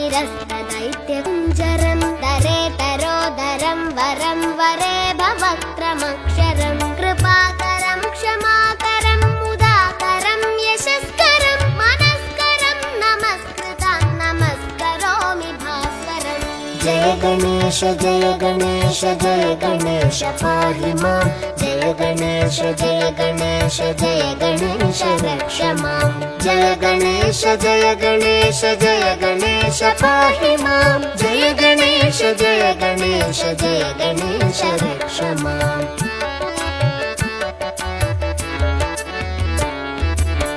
निरस्तदैत्यकुञ्जरं दरेतरोदरं वरं वरेभवक्त्रमक्षरं कृपाकरं क्षमाकरं मुदाकरं यशस्करं मनस्करं नमस्कृतं नमस्करोमि भास्वरम्। जय गणेश जय गणेश जय गणेश पाहि मां। जय गणेश जय गणेश जय गणेश रक्ष मां। जय गणेश जय गणेश जय गणेश पाहि मां। जय गणेश जय गणेश जय गणेश रक्ष माम्।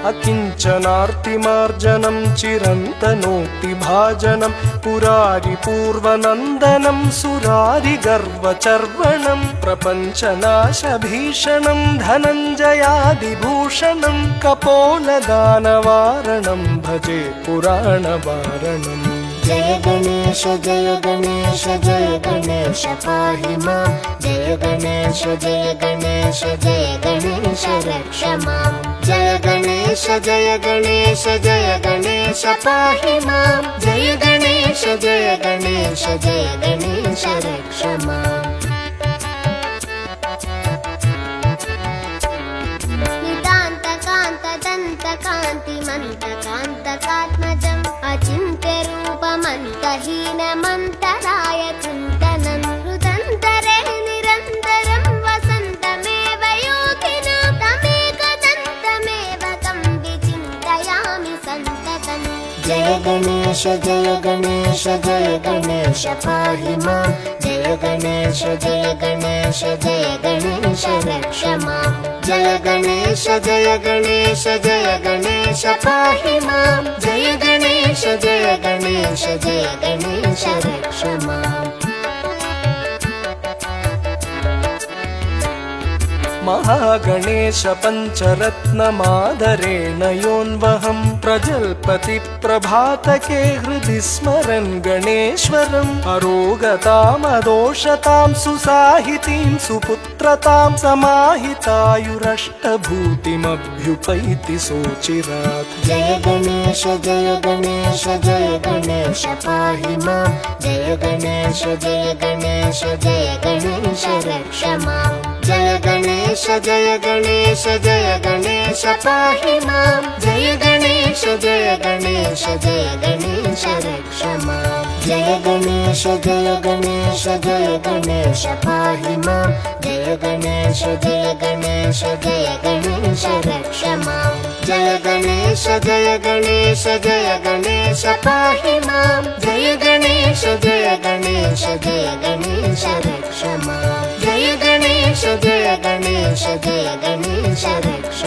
अकिञ्चनार्तिमार्जनं चिरन्तनोक्तिभाजनं पुरारिपूर्वनन्दनं सुरारिगर्वचर्वणं प्रपञ्चनाशभीषणं धनञ्जयादिभूषणं कपोलदानवारणं भजे पुराणवारणम्। जय गणेश जय गणेश जय गणेश पाहि मां। जय गणेश जय गणेश जय गणेश रक्ष मां। जय गणेश जय गणेश जय गणेश पाहि मां। जय गणेश जय गणेश जय गणेश रक्ष माम्। नितान्तकान्तदन्तकान्तिमन्तकान्तकात्मजम् अचिन्त्यरूपमन्तहीनमन्तराय चिन्तनं हृदन्तरे निरन्तरं वसन्तमेव योगिनां तमेकदन्तमेव तं विचिन्तयामि सन्ततम्। जय गणेश जय गणेश जय गणेश पाहि मां। जय गणेश जय गणेश जय गणेश रक्ष मां। जय गणेश जय गणेश जय गणेश पाहि मां। जय गणेश जय गणेश जय गणेश रक्ष माम्। महागणेश पञ्चरत्नमादरेण योऽन्वहं प्रजल्पति प्रभातके हृदि स्मरन् गणेश्वरम्। अरोगतामदोषतां सुसाहितीं सुपुत्रतां समाहितायुरष्टभूतिमभ्युपैति सोचिरात्। जय गणेश जय गणेश जय गणेश पाहि मां। जय गणेश जय गणेश जय गणेश रक्ष माम्। जय गणेश जय गणेश जय गणेश पाहि मां। जय गणेश जय गणेश जय गणेश रक्ष माम्। जय गणेश जय गणेश जय गणेश पाहि मां। जय गणेश जय गणेश जय गणेश रक्ष माम्। जय गणेश जय गणेश जय गणेश पाहि मां। जय गणेश जय गणेश जय गणेश रक्ष माम्। जय गणेश जय गणेश जय गणेश रक्ष